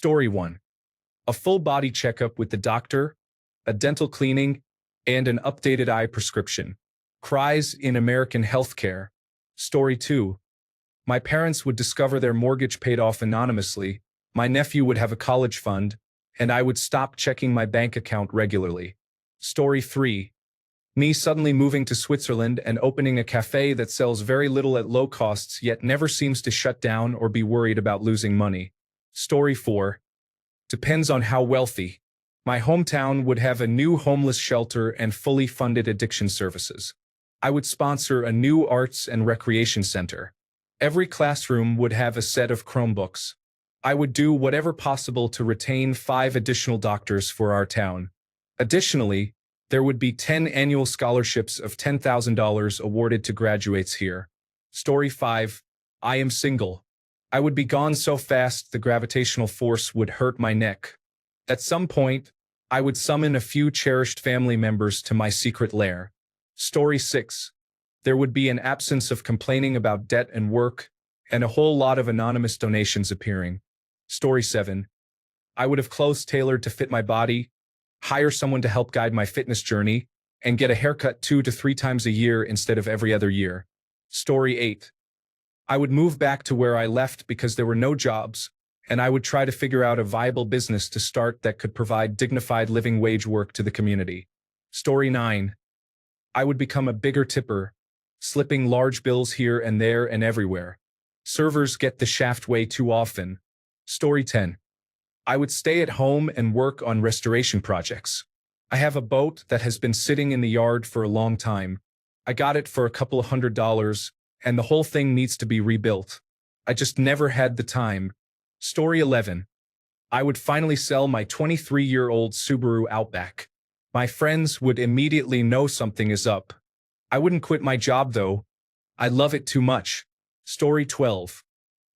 Story 1. A full body checkup with the doctor, a dental cleaning, and an updated eye prescription. Cries in American healthcare. Story 2. My parents would discover their mortgage paid off anonymously, my nephew would have a college fund, and I would stop checking my bank account regularly. Story 3. Me suddenly moving to Switzerland and opening a cafe that sells very little at low costs yet never seems to shut down or be worried about losing money. Story 4. Depends on how wealthy. My hometown would have a new homeless shelter and fully funded addiction services. I would sponsor a new arts and recreation center. Every classroom would have a set of Chromebooks. I would do whatever possible to retain 5 additional doctors for our town. Additionally, there would be 10 annual scholarships of $10,000 awarded to graduates here. Story 5. I am single. I would be gone so fast the gravitational force would hurt my neck. At some point, I would summon a few cherished family members to my secret lair. Story 6. There would be an absence of complaining about debt and work, and a whole lot of anonymous donations appearing. Story 7. I would have clothes tailored to fit my body, hire someone to help guide my fitness journey, and get a haircut 2 to 3 times a year instead of every other year. Story 8. I would move back to where I left because there were no jobs, and I would try to figure out a viable business to start that could provide dignified living wage work to the community. Story 9. I would become a bigger tipper, slipping large bills here and there and everywhere. Servers get the shaft way too often. Story 10. I would stay at home and work on restoration projects. I have a boat that has been sitting in the yard for a long time. I got it for a couple of $100s, and the whole thing needs to be rebuilt. I just never had the time. Story 11. I would finally sell my 23-year-old Subaru Outback. My friends would immediately know something is up. I wouldn't quit my job though. I love it too much. Story 12.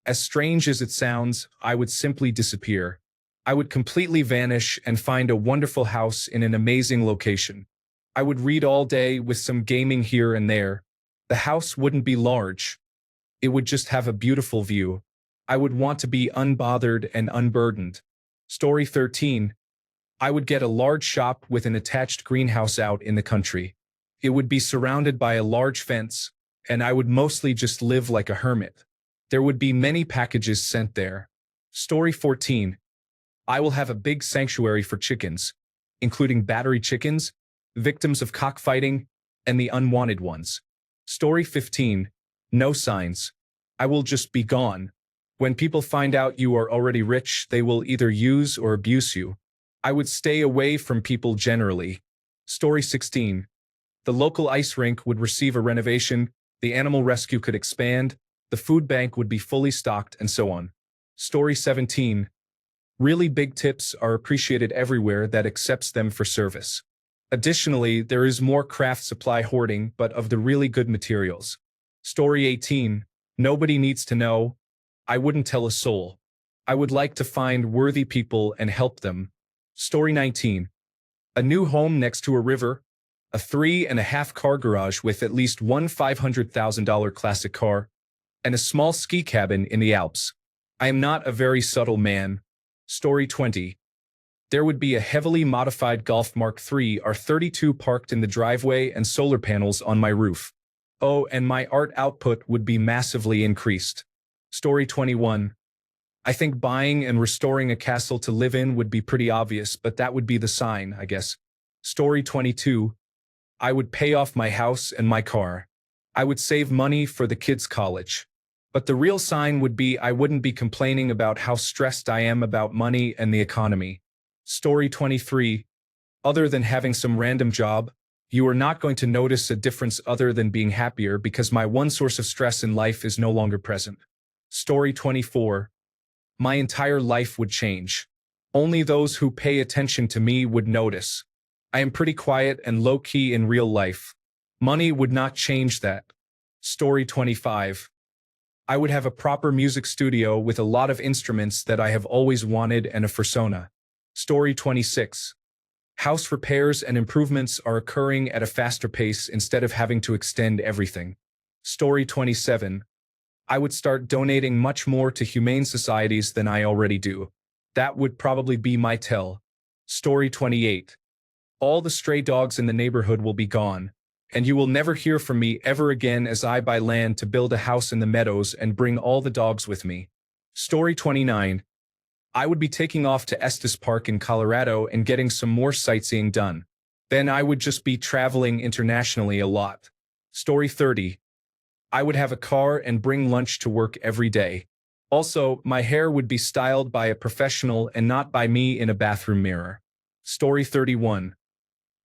As strange as it sounds, I would simply disappear. I would completely vanish and find a wonderful house in an amazing location. I would read all day with some gaming here and there. The house wouldn't be large. It would just have a beautiful view. I would want to be unbothered and unburdened. Story 13. I would get a large shop with an attached greenhouse out in the country. It would be surrounded by a large fence, and I would mostly just live like a hermit. There would be many packages sent there. Story 14. I will have a big sanctuary for chickens, including battery chickens, victims of cockfighting, and the unwanted ones. Story 15. No signs. I will just be gone. When people find out you are already rich, they will either use or abuse you. I would stay away from people generally. Story 16. The local ice rink would receive a renovation, the animal rescue could expand, the food bank would be fully stocked, and so on. Story 17. Really big tips are appreciated everywhere that accepts them for service. Additionally, there is more craft supply hoarding, but of the really good materials. Story 18. Nobody needs to know. I wouldn't tell a soul. I would like to find worthy people and help them. Story 19. A new home next to a river, a 3.5-car garage with at least one $500,000 classic car, and a small ski cabin in the Alps. I am not a very subtle man. Story 20. There would be a heavily modified Golf Mark III R32 parked in the driveway and solar panels on my roof. Oh, and my art output would be massively increased. Story 21. I think buying and restoring a castle to live in would be pretty obvious, but that would be the sign, I guess. Story 22. I would pay off my house and my car. I would save money for the kids' college. But the real sign would be I wouldn't be complaining about how stressed I am about money and the economy. Story 23. Other than having some random job, you are not going to notice a difference other than being happier because my one source of stress in life is no longer present. Story 24. My entire life would change. Only those who pay attention to me would notice. I am pretty quiet and low-key in real life. Money would not change that. Story 25. I would have a proper music studio with a lot of instruments that I have always wanted and a fursona. Story 26. House repairs and improvements are occurring at a faster pace instead of having to extend everything. Story 27. I would start donating much more to humane societies than I already do. That would probably be my tell. Story 28. All the stray dogs in the neighborhood will be gone, and you will never hear from me ever again as I buy land to build a house in the meadows and bring all the dogs with me. Story 29. I would be taking off to Estes Park in Colorado and getting some more sightseeing done. Then I would just be traveling internationally a lot. Story 30. I would have a car and bring lunch to work every day. Also, my hair would be styled by a professional and not by me in a bathroom mirror. Story 31.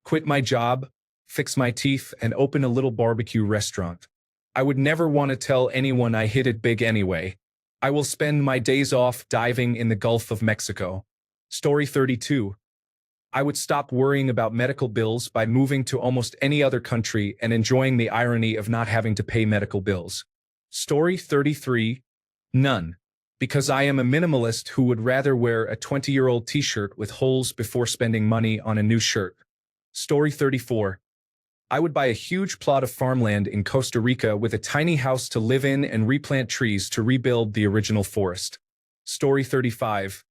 Quit my job, fix my teeth, and open a little barbecue restaurant. I would never want to tell anyone I hit it big anyway. I will spend my days off diving in the Gulf of Mexico. Story 32. I would stop worrying about medical bills by moving to almost any other country and enjoying the irony of not having to pay medical bills. Story 33. None. Because I am a minimalist who would rather wear a 20-year-old t-shirt with holes before spending money on a new shirt. Story 34. I would buy a huge plot of farmland in Costa Rica with a tiny house to live in and replant trees to rebuild the original forest. Story 35.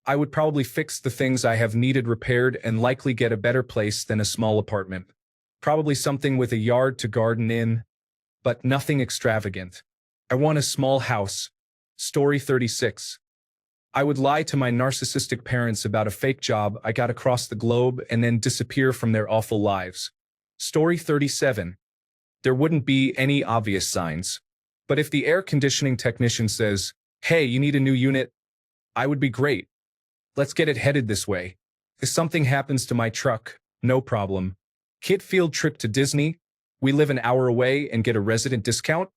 I would probably fix the things I have needed repaired and likely get a better place than a small apartment. Probably something with a yard to garden in, but nothing extravagant. I want a small house. Story 36. I would lie to my narcissistic parents about a fake job I got across the globe and then disappear from their awful lives. Story 37. There wouldn't be any obvious signs. But if the air conditioning technician says, "Hey, you need a new unit," I would be great. Let's get it headed this way. If something happens to my truck, no problem. Kid field trip to Disney? We live an hour away and get a resident discount?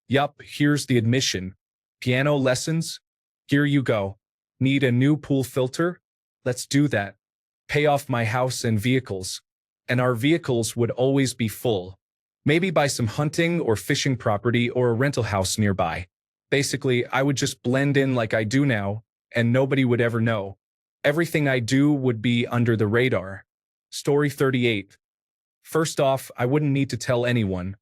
Yup, here's the admission. Piano lessons? Here you go. Need a new pool filter? Let's do that. Pay off my house and vehicles. And our vehicles would always be full. Maybe buy some hunting or fishing property or a rental house nearby. Basically, I would just blend in like I do now, and nobody would ever know. Everything I do would be under the radar. Story 38. First off, I wouldn't need to tell anyone.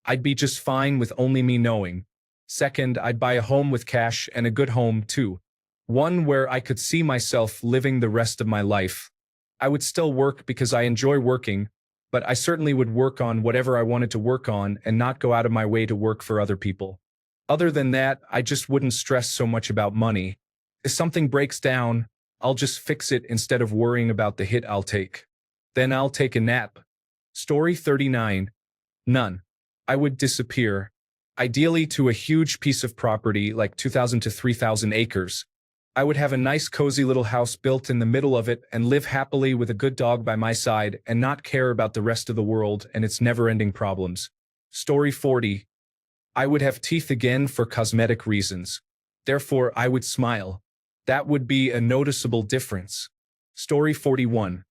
I'd be just fine with only me knowing. Second, I'd buy a home with cash and a good home, too. One where I could see myself living the rest of my life. I would still work because I enjoy working, but I certainly would work on whatever I wanted to work on and not go out of my way to work for other people. Other than that, I just wouldn't stress so much about money. If something breaks down, I'll just fix it instead of worrying about the hit I'll take. Then I'll take a nap. Story 39. None. I would disappear. Ideally to a huge piece of property like 2,000 to 3,000 acres. I would have a nice cozy little house built in the middle of it and live happily with a good dog by my side and not care about the rest of the world and its never-ending problems. Story 40. I would have teeth again for cosmetic reasons. Therefore, I would smile. That would be a noticeable difference. Story 41.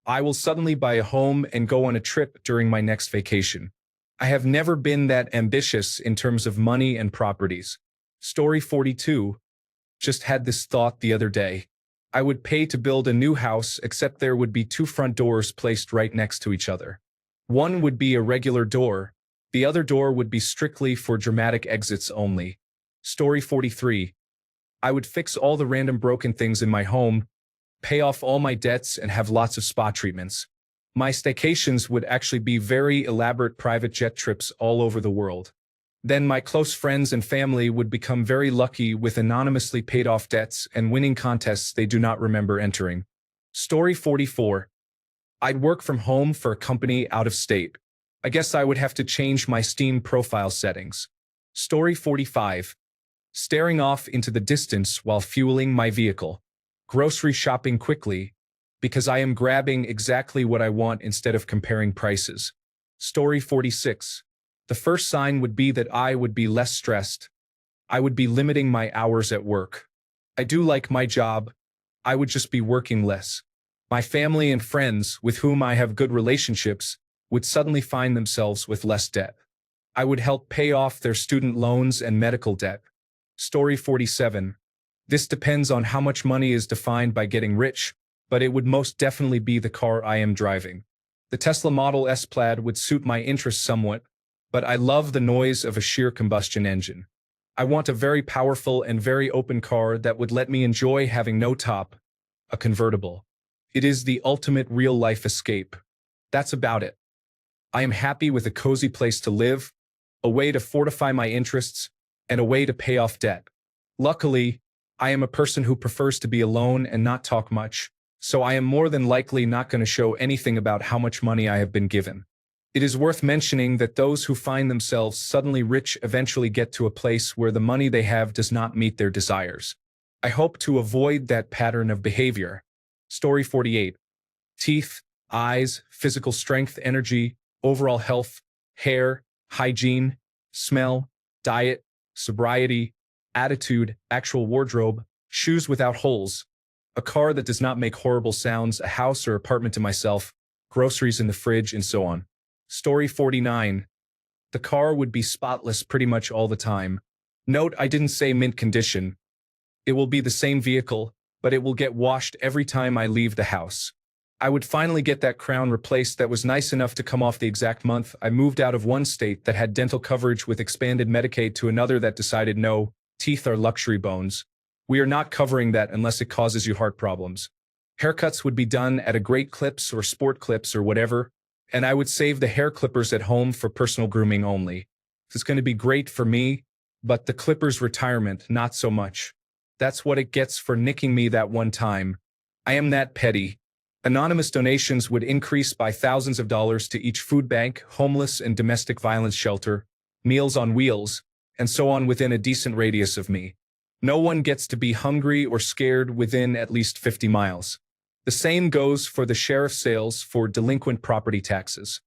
I will suddenly buy a home and go on a trip during my next vacation. I have never been that ambitious in terms of money and properties. Story 42. Just had this thought the other day. I would pay to build a new house, except there would be two front doors placed right next to each other. One would be a regular door. The other door would be strictly for dramatic exits only. Story 43. I would fix all the random broken things in my home, pay off all my debts, and have lots of spa treatments. My staycations would actually be very elaborate private jet trips all over the world. Then my close friends and family would become very lucky with anonymously paid off debts and winning contests they do not remember entering. Story 44. I'd work from home for a company out of state. I guess I would have to change my Steam profile settings. Story 45. Staring off into the distance while fueling my vehicle. Grocery shopping quickly, because I am grabbing exactly what I want instead of comparing prices. Story 46. The first sign would be that I would be less stressed. I would be limiting my hours at work. I do like my job. I would just be working less. My family and friends, with whom I have good relationships, would suddenly find themselves with less debt. I would help pay off their student loans and medical debt. Story 47. This depends on how much money is defined by getting rich, but it would most definitely be the car I am driving. The Tesla Model S Plaid would suit my interests somewhat, but I love the noise of a sheer combustion engine. I want a very powerful and very open car that would let me enjoy having no top, a convertible. It is the ultimate real-life escape. That's about it. I am happy with a cozy place to live, a way to fortify my interests, and a way to pay off debt. Luckily, I am a person who prefers to be alone and not talk much, so I am more than likely not going to show anything about how much money I have been given. It is worth mentioning that those who find themselves suddenly rich eventually get to a place where the money they have does not meet their desires. I hope to avoid that pattern of behavior. Story 48. Teeth, eyes, physical strength, energy, overall health, hair, hygiene, smell, diet, sobriety, attitude, actual wardrobe, shoes without holes, a car that does not make horrible sounds, a house or apartment to myself, groceries in the fridge, and so on. Story 49. The car would be spotless pretty much all the time. Note, I didn't say mint condition. It will be the same vehicle, but it will get washed every time I leave the house. I would finally get that crown replaced that was nice enough to come off the exact month I moved out of one state that had dental coverage with expanded Medicaid to another that decided no, teeth are luxury bones. We are not covering that unless it causes you heart problems. Haircuts would be done at a Great Clips or Sport Clips or whatever, and I would save the hair clippers at home for personal grooming only. It's going to be great for me, but the clippers' retirement, not so much. That's what it gets for nicking me that one time. I am that petty. Anonymous donations would increase by thousands of dollars to each food bank, homeless and domestic violence shelter, Meals on Wheels, and so on within a decent radius of me. No one gets to be hungry or scared within at least 50 miles. The same goes for the sheriff's sales for delinquent property taxes.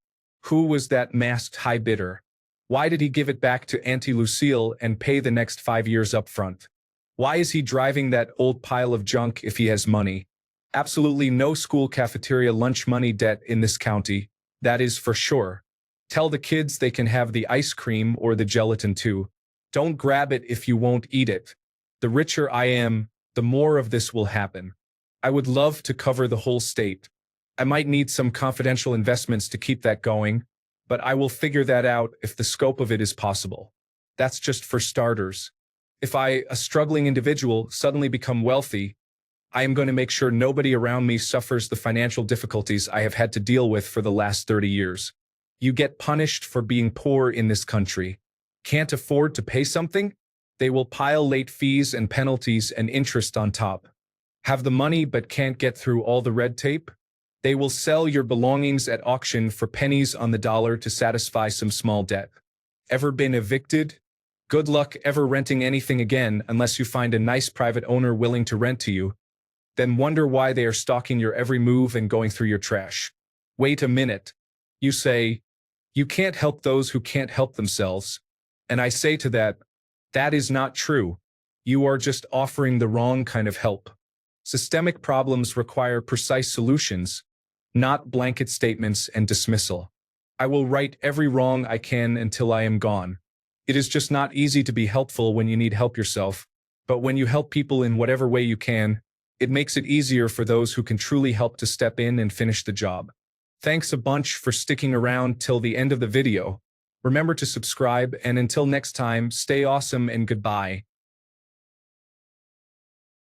Who was that masked high bidder? Why did he give it back to Auntie Lucille and pay the next 5 years up front? Why is he driving that old pile of junk if he has money? Absolutely no school cafeteria lunch money debt in this county, that is for sure. Tell the kids they can have the ice cream or the gelatin too. Don't grab it if you won't eat it. The richer I am, the more of this will happen. I would love to cover the whole state. I might need some confidential investments to keep that going, but I will figure that out if the scope of it is possible. That's just for starters. If I, a struggling individual, suddenly become wealthy, I am going to make sure nobody around me suffers the financial difficulties I have had to deal with for the last 30 years. You get punished for being poor in this country. Can't afford to pay something? They will pile late fees and penalties and interest on top. Have the money but can't get through all the red tape? They will sell your belongings at auction for pennies on the dollar to satisfy some small debt. Ever been evicted? Good luck ever renting anything again unless you find a nice private owner willing to rent to you. Then wonder why they are stalking your every move and going through your trash. Wait a minute. You say, you can't help those who can't help themselves. And I say to that, that is not true. You are just offering the wrong kind of help. Systemic problems require precise solutions, not blanket statements and dismissal. I will right every wrong I can until I am gone. It is just not easy to be helpful when you need help yourself, but when you help people in whatever way you can, it makes it easier for those who can truly help to step in and finish the job. Thanks a bunch for sticking around till the end of the video. Remember to subscribe, and until next time, stay awesome and goodbye.